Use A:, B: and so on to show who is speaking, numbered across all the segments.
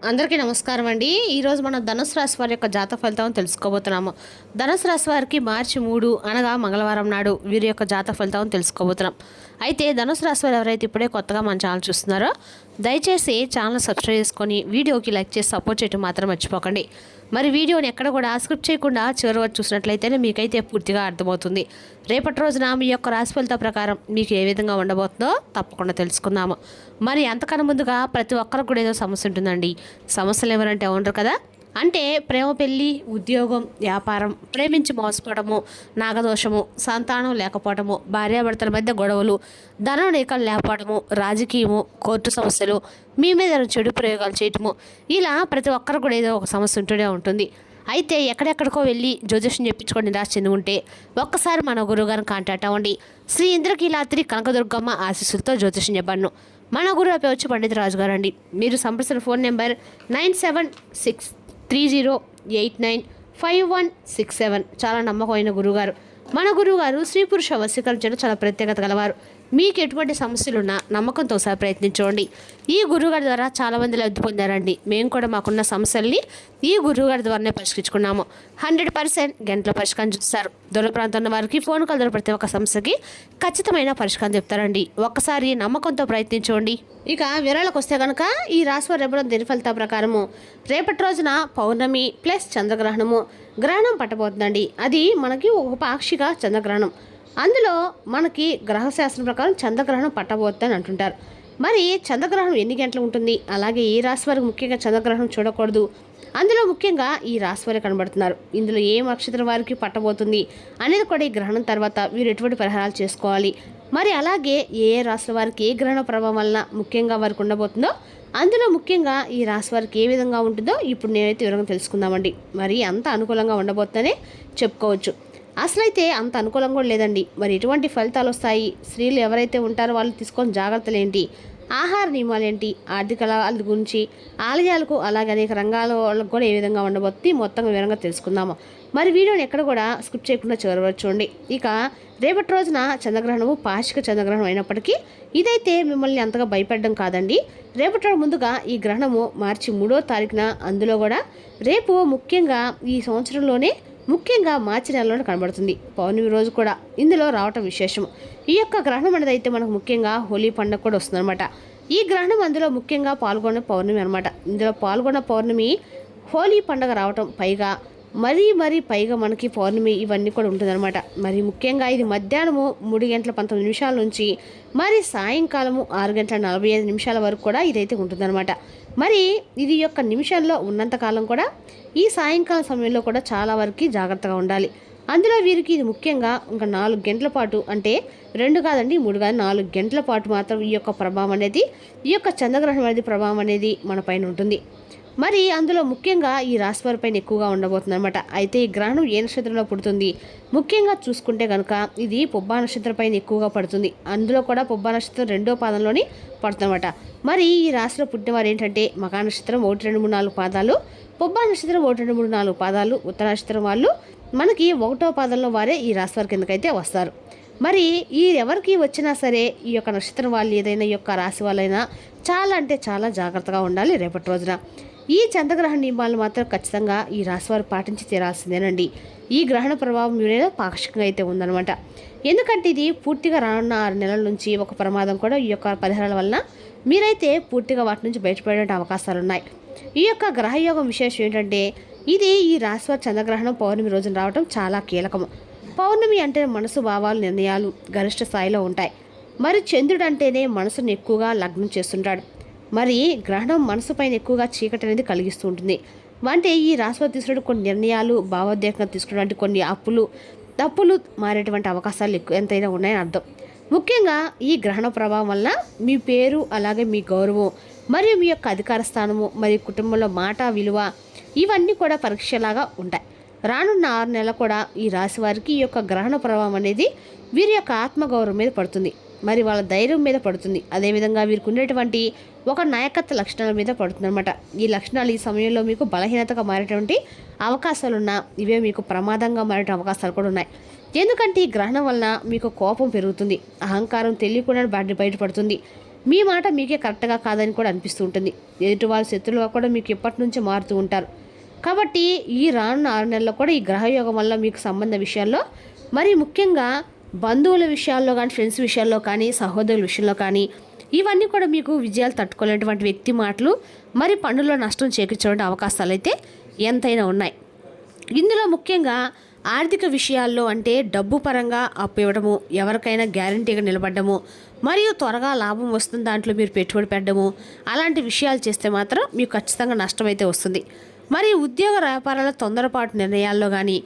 A: అందరికీ నమస్కారం అండి. ఈరోజు మనం ధనుసు రాశి వారి యొక్క జాతక ఫలితం తెలుసుకోబోతున్నాము. ధనుసు రాశి వారికి మార్చి 3 అనగా మంగళవారం నాడు వీరి యొక్క జాతక ఫలితం తెలుసుకోబోతున్నాం. అయితే ధనుసు రాశి వారు ఎవరైతే ఇప్పుడే కొత్తగా మన ఛానల్ చూస్తున్నారో దయచేసి ఛానల్ సబ్స్క్రైబ్ చేసుకొని వీడియోకి లైక్ చేసి సపోర్ట్ చేయడం మాత్రం మర్చిపోకండి. మరి వీడియోని ఎక్కడ కూడా స్క్రిప్ట్ చేయకుండా చివరి వరకు చూసినట్లయితేనే మీకైతే పూర్తిగా అర్థమవుతుంది. రేపటి రోజున మీ యొక్క రాశి ఫలిత ప్రకారం మీకు ఏ విధంగా ఉండబోతుందో తప్పకుండా తెలుసుకుందాము. మరి అంతకన్నా ముందుగా ప్రతి ఒక్కరికి కూడా ఏదో సమస్య ఉంటుందండి. సమస్యలు ఎవరంటే ఉండరు కదా, అంటే ప్రేమ, పెళ్ళి, ఉద్యోగం, వ్యాపారం, ప్రేమించి మోసపోవడము, నాగదోషము, సంతానం లేకపోవడము, భార్యాభర్తల మధ్య గొడవలు, ధనం రేఖలు లేకపోవడము, రాజకీయము, కోర్టు సమస్యలు, మీ మీద చెడు ప్రయోగాలు చేయటము, ఇలా ప్రతి ఒక్కరు కూడా ఏదో ఒక సమస్య ఉంటూనే ఉంటుంది. అయితే ఎక్కడెక్కడికో వెళ్ళి జ్యోతిష్యం చెప్పించుకొని నిరాశ చెంది ఉంటే ఒక్కసారి మన గురువుగారిని కాంటాక్ట్ అవ్వండి. శ్రీ ఇంద్రకీలాద్రి కనకదుర్గమ్మ ఆశీస్సులతో జ్యోతిష్యం చెప్పాను. మన గురువు అయిపోయి వచ్చి పండిత రాజు గారు అండి. మీరు సంప్రదించిన ఫోన్ నెంబర్ 9763089567. చాలా నమ్మకమైన గురువుగారు. మన గురువుగారు స్త్రీ పురుష వశీకరించడం చాలా ప్రత్యేకత గలవారు. మీకు ఎటువంటి సమస్యలున్నా నమ్మకంతో ఒకసారి ప్రయత్నించండి. ఈ గురువుగారి ద్వారా చాలామంది లబ్ధి పొందారండి. మేము కూడా మాకున్న సమస్యల్ని ఈ గురువుగారి ద్వారానే పరిష్కరించుకున్నాము. 100% గంటల పరిష్కారం చూస్తారు. దూర ప్రాంతంలో వారికి ఫోన్ కాల్ ద్వారా ప్రతి ఒక్క సమస్యకి ఖచ్చితమైన పరిష్కారం చెప్తారండి. ఒక్కసారి నమ్మకంతో ప్రయత్నించండి. ఇక వివరాలకు వస్తే కనుక ఈ రాశివారు రేపటి దిన ఫలితాల ప్రకారము రేపటి రోజున పౌర్ణమి ప్లస్ చంద్రగ్రహణము గ్రహణం పట్టబోతుందండి. అది మనకి ఒక పాక్షిక చంద్రగ్రహణం. అందులో మనకి గ్రహశాస్త్రం ప్రకారం చంద్రగ్రహణం పట్టబోతుందని అంటుంటారు. మరి చంద్రగ్రహణం ఎన్ని గంటలు ఉంటుంది, అలాగే ఈ రాశి వారికి ముఖ్యంగా చంద్రగ్రహణం చూడకూడదు, అందులో ముఖ్యంగా ఈ రాశి వారికి కనబడుతున్నారు. ఇందులో ఏ నక్షత్రం వారికి పట్టబోతుంది అనేది కూడా ఈ గ్రహణం తర్వాత వీరు ఎటువంటి పరిహారాలు చేసుకోవాలి, మరి అలాగే ఏ రాశి వారికి ఏ గ్రహణ ప్రభావం వలన ముఖ్యంగా వారికి ఉండబోతుందో, అందులో ముఖ్యంగా ఈ రాశి వారికి ఏ విధంగా ఉంటుందో ఇప్పుడు నేనైతే వివరంగా తెలుసుకుందామండి. మరి అంత అనుకూలంగా ఉండబోతుందనే చెప్పుకోవచ్చు. అసలైతే అంత అనుకూలంగా కూడా లేదండి. మరి ఎటువంటి ఫలితాలు వస్తాయి, స్త్రీలు ఎవరైతే ఉంటారో వాళ్ళు తీసుకొని జాగ్రత్తలు ఏంటి, ఆహార నియమాలు ఏంటి, ఆర్థిక లాభాల గురించి, ఆలయాలకు అలాగే అనేక రంగాల వాళ్ళకు కూడా ఏ విధంగా ఉండబోతుంది మొత్తం వివరంగా తెలుసుకుందాము. మరి వీడియోని ఎక్కడ కూడా స్కిప్ చేయకుండా చివరి చూడండి. ఇక రేపటి రోజున చంద్రగ్రహణము పాక్షిక చంద్రగ్రహణం అయినప్పటికీ ఇదైతే మిమ్మల్ని అంతగా భయపడడం కాదండి. రేపటి రోజు ముందుగా ఈ గ్రహణము మార్చి 3వ తారీఖున, అందులో కూడా రేపు ముఖ్యంగా ఈ సంవత్సరంలోనే ముఖ్యంగా మార్చి నెలలోనే కనబడుతుంది. పౌర్ణమి రోజు కూడా ఇందులో రావటం విశేషం. ఈ యొక్క గ్రహణం అనేది అయితే మనకు ముఖ్యంగా హోలీ పండుగ కూడా వస్తుందన్నమాట. ఈ గ్రహణం అందులో ముఖ్యంగా పాల్గొన్న పౌర్ణమి అనమాట. ఇందులో పాల్గొన్న పౌర్ణమి హోలీ పండుగ రావటం, పైగా మరీ పైగా మనకి పౌర్ణమి ఇవన్నీ కూడా ఉంటుందన్నమాట. మరి ముఖ్యంగా ఇది మధ్యాహ్నము 3:19 నుంచి మరి సాయంకాలము 6:45 వరకు కూడా ఇదైతే ఉంటుందన్నమాట. మరి ఇది యొక్క నిమిషంలో ఉన్నంతకాలం కూడా ఈ సాయంకాలం సమయంలో కూడా చాలా వరకు జాగ్రత్తగా ఉండాలి. అందులో వీరికి ఇది ముఖ్యంగా ఇంకా 4 గంటల పాటు, అంటే 2 కాదండి 3 కాదు 4 గంటల పాటు మాత్రం ఈ యొక్క ప్రభావం అనేది, ఈ యొక్క చంద్రగ్రహణం అనేది ప్రభావం అనేది మన పైన ఉంటుంది. మరి అందులో ముఖ్యంగా ఈ రాశి వారి పైన ఎక్కువగా ఉండబోతుంది అనమాట. అయితే ఈ గ్రహణం ఏ నక్షత్రంలో పుడుతుంది ముఖ్యంగా చూసుకుంటే కనుక ఇది పుబ్బా నక్షత్రం పైన ఎక్కువగా పడుతుంది. అందులో కూడా పుబ్బా నక్షత్రం 2వ పాదంలోని పడుతుందన్నమాట. మరి ఈ రాశిలో పుట్టిన వారు ఏంటంటే మకా నక్షత్రం 1, 2, 3, 4 పాదాలు, పుబ్బా నక్షత్రం 1, 2, 3, 4 పాదాలు, ఉత్తర నక్షత్రం వాళ్ళు మనకి 1వ పాదంలో వారే ఈ రాశి వారి కిందకైతే వస్తారు. మరి ఈ ఎవరికి వచ్చినా సరే ఈ యొక్క నక్షత్రం వాళ్ళు ఏదైనా ఈ యొక్క రాశి వాళ్ళైనా చాలా అంటే చాలా జాగ్రత్తగా ఉండాలి రేపటి రోజున. ఈ చంద్రగ్రహణ నియమాలు మాత్రం ఖచ్చితంగా ఈ రాశివారు పాటించి తీరాల్సిందేనండి. ఈ గ్రహణ ప్రభావం మీద పాక్షికంగా అయితే ఉందన్నమాట. ఎందుకంటే ఇది పూర్తిగా రానున్న 6 నెలల నుంచి ఒక ప్రమాదం కూడా ఈ యొక్క పరిహారాల వలన మీరైతే పూర్తిగా వాటి నుంచి బయటపడే అవకాశాలు ఉన్నాయి. ఈ యొక్క గ్రహయోగం విశేషం ఏంటంటే ఇది ఈ రాశివారి చంద్రగ్రహణం పౌర్ణమి రోజున రావడం చాలా కీలకము. పౌర్ణమి అంటే మనసు భావాలు నిర్ణయాలు గరిష్ట స్థాయిలో ఉంటాయి. మరి చంద్రుడు అంటేనే మనసును ఎక్కువగా లగ్నం చేస్తుంటాడు. మరి గ్రహణం మనసు పైన ఎక్కువగా చీకటి అనేది కలిగిస్తూ ఉంటుంది. అంటే ఈ రాశివారు తీసుకునే కొన్ని నిర్ణయాలు భావోద్వేగంగా తీసుకున్నటువంటి కొన్ని తప్పులు మారేటువంటి అవకాశాలు ఎంతైనా ఉన్నాయని అర్థం. ముఖ్యంగా ఈ గ్రహణ ప్రభావం వల్ల మీ పేరు అలాగే మీ గౌరవం మరియు మీ యొక్క అధికార స్థానము మరియు కుటుంబంలో మాట విలువ ఇవన్నీ కూడా పరీక్షలాగా ఉంటాయి. రానున్న 6 నెలలు కూడా ఈ రాశి వారికి ఈ యొక్క గ్రహణ ప్రభావం అనేది వీరి యొక్క ఆత్మగౌరవం మీద పడుతుంది. మరి వాళ్ళ ధైర్యం మీద పడుతుంది. అదేవిధంగా వీరికి ఉండేటువంటి ఒక నాయకత్వ లక్షణాల మీద పడుతుందన్నమాట. ఈ లక్షణాలు ఈ సమయంలో మీకు బలహీనతగా మారేటువంటి అవకాశాలున్నా ఇవే మీకు ప్రమాదంగా మారే అవకాశాలు కూడా ఉన్నాయి. ఎందుకంటే ఈ గ్రహణం వలన మీకు కోపం పెరుగుతుంది, అహంకారం తెలియకుండా బయటపడుతుంది. మీ మాట మీకే కరెక్ట్గా కాదని కూడా అనిపిస్తూ ఉంటుంది. ఎదుటి వాళ్ళ శత్రువులుగా కూడా మీకు ఇప్పటి నుంచే మారుతూ ఉంటారు. కాబట్టి ఈ రానున్న 6 నెలల్లో కూడా ఈ గ్రహయోగం వల్ల మీకు సంబంధ విషయాల్లో, మరి ముఖ్యంగా బంధువుల విషయాల్లో కానీ, ఫ్రెండ్స్ విషయాల్లో కానీ, సహోదరుల విషయంలో కానీ, ఇవన్నీ కూడా మీకు విజయాలు తట్టుకోలేనటువంటి వ్యక్తి మాటలు, మరి పనుల్లో నష్టం చేకూర్చేటువంటి అవకాశాలు అయితే ఎంతైనా ఉన్నాయి. ఇందులో ముఖ్యంగా ఆర్థిక విషయాల్లో అంటే డబ్బు పరంగా అప్పు ఇవ్వడము, ఎవరికైనా గ్యారంటీగా నిలబడ్డము, మరియు త్వరగా లాభం వస్తుంది దాంట్లో మీరు పెట్టుబడి పెట్టడము, అలాంటి విషయాలు చేస్తే మాత్రం మీకు ఖచ్చితంగా నష్టం అయితే వస్తుంది. మరి ఉద్యోగ వ్యాపారాల తొందరపాటు నిర్ణయాల్లో కానీ,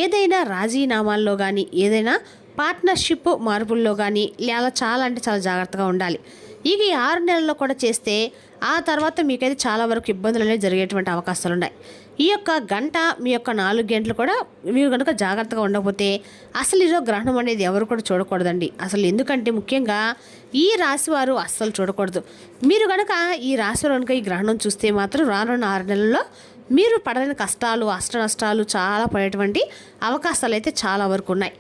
A: ఏదైనా రాజీనామాల్లో కానీ, ఏదైనా పార్ట్నర్షిప్ మార్పుల్లో కానీ లేదా చాలా అంటే చాలా జాగ్రత్తగా ఉండాలి. ఇక ఈ 6 నెలల్లో కూడా చేస్తే ఆ తర్వాత మీకైతే చాలా వరకు ఇబ్బందులు అనేవి జరిగేటువంటి అవకాశాలు ఉన్నాయి. ఈ యొక్క గంట మీ యొక్క 4 గంటలు కూడా మీరు కనుక జాగ్రత్తగా ఉండకపోతే అసలు ఈరోజు గ్రహణం అనేది ఎవరు కూడా చూడకూడదండి. అసలు ఎందుకంటే ముఖ్యంగా ఈ రాశి వారు అస్సలు చూడకూడదు. మీరు కనుక ఈ రాశి వారు కనుక ఈ గ్రహణం చూస్తే మాత్రం రానున్న 6 నెలల్లో మీరు పడలేని కష్టాలు, అష్ట నష్టాలు చాలా పడేటువంటి అవకాశాలు అయితే చాలా వరకు ఉన్నాయి.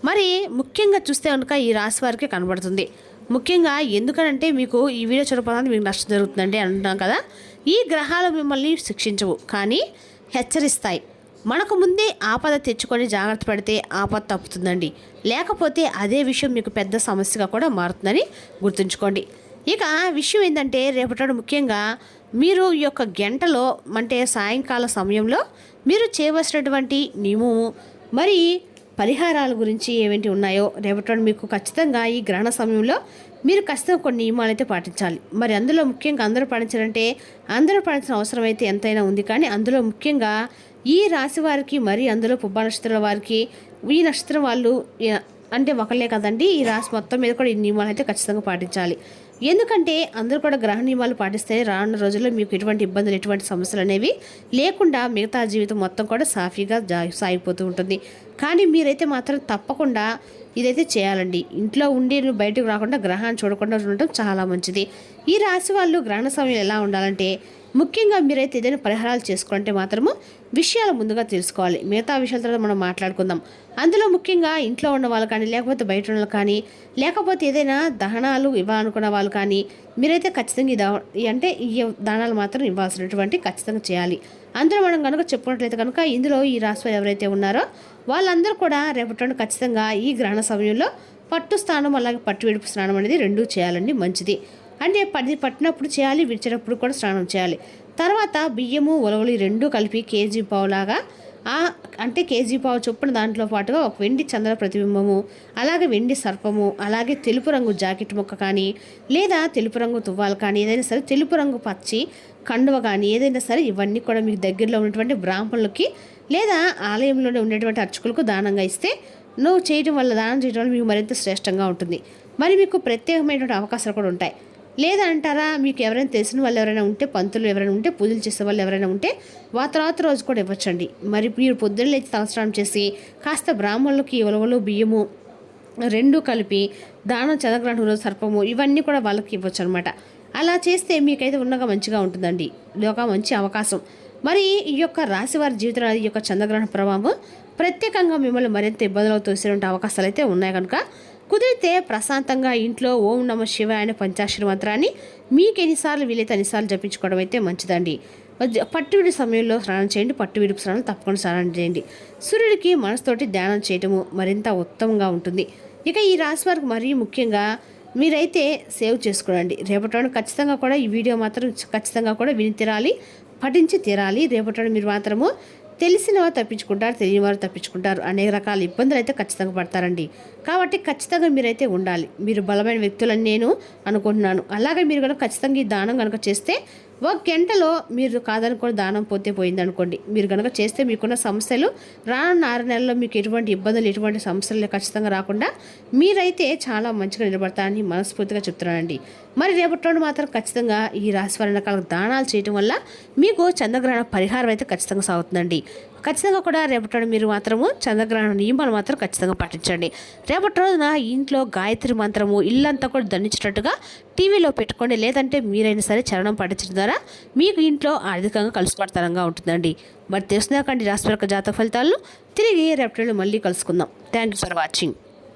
A: మరి ముఖ్యంగా చూస్తే కనుక ఈ రాశి వారికి కనబడుతుంది. ముఖ్యంగా ఎందుకనంటే మీకు ఈ వీడియో చూడకపోతే మీకు నష్టం జరుగుతుందండి అంటున్నాం కదా. ఈ గ్రహాలు మిమ్మల్ని శిక్షించవు, కానీ హెచ్చరిస్తాయి. మనకు ముందే ఆపద తెచ్చుకొని జాగ్రత్త పడితే ఆపద తప్పుతుందండి. లేకపోతే అదే విషయం మీకు పెద్ద సమస్యగా కూడా మారుతుందని గుర్తుంచుకోండి. ఇక విషయం ఏంటంటే రేపటి ముఖ్యంగా మీరు ఈ యొక్క గంటలో అంటే సాయంకాల సమయంలో మీరు చేయవలసినటువంటి నియమము మరి పరిహారాల గురించి ఏమిటి ఉన్నాయో రేపటి మీకు ఖచ్చితంగా ఈ గ్రహణ సమయంలో మీరు ఖచ్చితంగా కొన్ని నియమాలు అయితే పాటించాలి. మరి అందులో ముఖ్యంగా అందరూ పాటించాలంటే అందరూ పాటించిన అవసరం అయితే ఎంతైనా ఉంది. కానీ అందులో ముఖ్యంగా ఈ రాశి వారికి, మరి అందులో పుబ్బా నక్షత్రాల వారికి, ఈ నక్షత్రం వాళ్ళు అంటే ఒకళ్ళే కదండి, ఈ రాశి మొత్తం మీద కూడా ఈ నియమాలు అయితే ఖచ్చితంగా పాటించాలి. ఎందుకంటే అందరూ కూడా గ్రహ నియమాలు పాటిస్తే రానున్న రోజుల్లో మీకు ఎటువంటి ఇబ్బందులు, ఎటువంటి సమస్యలు అనేవి లేకుండా మిగతా జీవితం మొత్తం కూడా సాఫీగా సాగిపోతూ ఉంటుంది. కానీ మీరైతే మాత్రం తప్పకుండా ఇదైతే చేయాలండి. ఇంట్లో ఉండి బయటకు రాకుండా గ్రహాన్ని చూడకుండా ఉండటం చాలా మంచిది. ఈ రాశి వాళ్ళు గ్రహణ సమయం ఎలా ఉండాలంటే ముఖ్యంగా మీరైతే ఏదైనా పరిహారాలు చేసుకుంటే మాత్రము విషయాలు ముందుగా తెలుసుకోవాలి. మిగతా విషయాల తర్వాత మనం మాట్లాడుకుందాం. అందులో ముఖ్యంగా ఇంట్లో ఉన్న వాళ్ళు కానీ, లేకపోతే బయట ఉన్న వాళ్ళు కానీ, లేకపోతే ఏదైనా దహనాలు ఇవ్వాలనుకున్న వాళ్ళు కానీ మీరైతే ఖచ్చితంగా అంటే ఈ దానాలు మాత్రం ఇవ్వాల్సినటువంటి ఖచ్చితంగా చేయాలి. అందులో మనం కనుక చెప్పుకున్నట్లయితే కనుక ఇందులో ఈ రాశి ఎవరైతే ఉన్నారో వాళ్ళందరూ కూడా రేపటి ఖచ్చితంగా ఈ గ్రహణ సమయంలో పట్టు స్నానం అలాగే పట్టు విడుపు స్నానం అనేది 2 చేయాలండి, మంచిది. అంటే పట్టినప్పుడు చేయాలి, విడిచేటప్పుడు కూడా స్నానం చేయాలి. తర్వాత బియ్యము, ఉలవలు 2 కలిపి కేజీ పావులాగా అంటే కేజీ పావు చొప్పున దాంట్లో పాటుగా ఒక వెండి చంద్ర ప్రతిబింబము, అలాగే వెండి సర్పము, అలాగే తెలుపు రంగు జాకెట్ ముక్క కానీ, లేదా తెలుపు రంగు తువ్వాలు కానీ, ఏదైనా సరే తెలుపు రంగు పచ్చి కండువ కానీ ఏదైనా సరే ఇవన్నీ కూడా మీకు దగ్గరలో ఉన్నటువంటి బ్రాహ్మణులకి లేదా ఆలయంలోనే ఉండేటువంటి అర్చకులకు దానంగా ఇస్తే దానం చేయడం వల్ల మీకు మరింత శ్రేష్టంగా ఉంటుంది. మరి మీకు ప్రత్యేకమైనటువంటి అవకాశాలు కూడా ఉంటాయి. లేదా అంటారా, మీకు ఎవరైనా తెలిసిన వాళ్ళు ఎవరైనా ఉంటే, పంతులు ఎవరైనా ఉంటే, పూజలు చేసే వాళ్ళు ఎవరైనా ఉంటే తర్వాత రోజు కూడా ఇవ్వచ్చండి. మరి మీరు పొద్దున్న లేచి తలస్నానం చేసి కాస్త బ్రాహ్మణులకి ఉలవలు, బియ్యము 2 కలిపి దానం, చంద్రగ్రహణం రోజు సర్పము ఇవన్నీ కూడా వాళ్ళకి ఇవ్వచ్చు అనమాట. అలా చేస్తే మీకైతే ఉన్నగా మంచిగా ఉంటుందండి. ఇది ఒక మంచి అవకాశం. మరి ఈ యొక్క రాశి వారి జీవితంలో ఈ యొక్క చంద్రగ్రహణ ప్రభావం ప్రత్యేకంగా మిమ్మల్ని మరింత ఇబ్బందులు తోసేటువంటి అవకాశాలు అయితే ఉన్నాయి. కనుక కుదిరితే ప్రశాంతంగా ఇంట్లో ఓం నమ శివాయ అనే పంచాక్షరి మంత్రాన్ని మీకు ఎన్నిసార్లు వీలైతే అన్నిసార్లు జపించుకోవడం అయితే మంచిదండి. పట్టువిడి సమయంలో స్నానం చేయండి, పట్టువిడుపు స్నానం తప్పకుండా స్నానం చేయండి. సూర్యుడికి మనసుతోటి ధ్యానం చేయటము మరింత ఉత్తమంగా ఉంటుంది. ఇక ఈ రాశి వారికి మరీ ముఖ్యంగా మీరైతే సేవ్ చేసుకోండి. రేపటి ఖచ్చితంగా కూడా ఈ వీడియో మాత్రం ఖచ్చితంగా కూడా విని తీరాలి, పఠించి తీరాలి. రేపటి మీరు మాత్రము తెలిసిన వారు తప్పించుకుంటారు, తెలియని వారు తప్పించుకుంటారు. అనేక రకాల ఇబ్బందులు అయితే ఖచ్చితంగా పడతారండి. కాబట్టి ఖచ్చితంగా మీరైతే ఉండాలి. మీరు బలమైన వ్యక్తులని నేను అనుకుంటున్నాను. అలాగే మీరు కనుక ఖచ్చితంగా ఈ దానం కనుక చేస్తే 1 గంటలో మీరు కాదనుకోని దానం పోతే పోయింది అనుకోండి. మీరు కనుక చేస్తే మీకున్న సమస్యలు రానున్న 6 నెలల్లో మీకు ఎటువంటి ఇబ్బందులు, ఎటువంటి సమస్యలు ఖచ్చితంగా రాకుండా మీరైతే చాలా మంచిగా నిలబడతారని మనస్ఫూర్తిగా చెప్తున్నానండి. మరి రేపటి మాత్రం ఖచ్చితంగా ఈ రాశి వారి రకాల దానాలు చేయడం వల్ల మీకు చంద్రగ్రహణ పరిహారం అయితే ఖచ్చితంగా సాగుతుందండి. ఖచ్చితంగా కూడా రేపటి మీరు మాత్రము చంద్రగ్రహణ నియమాలు మాత్రం ఖచ్చితంగా పాటించండి. రేపటి రోజున ఇంట్లో గాయత్రి మంత్రము ఇల్లంతా కూడా దండించేటట్టుగా టీవీలో పెట్టుకోండి. లేదంటే మీరైనా సరే చరణం పాటించడం ద్వారా మీకు ఇంట్లో ఆర్థికంగా కలిసిపడతరంగా ఉంటుందండి. మరి తెలుసుకున్నాకండి రాశి జాతక ఫలితాలను తిరిగి రేపటి మళ్ళీ కలుసుకుందాం. Thank you for watching.